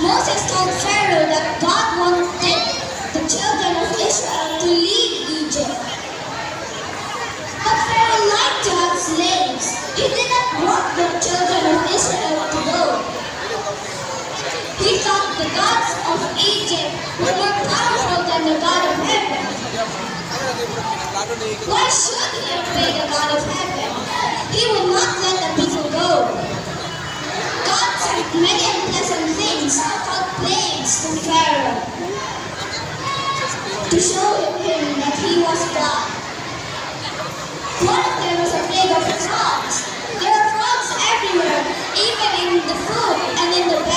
Moses told Pharaoh that God wanted the children of Israel to leave Egypt. But Pharaoh liked to have slaves. He did not want the children of Israel to go. He thought the gods of Egypt were more powerful than the God of heaven. Why should he obey the God of heaven? He would not let the people go. God sent many unpleasant things called plagues to Pharaoh to show him that he was God. One of them was a plague of frogs. There are frogs everywhere, even in the food and in the bed.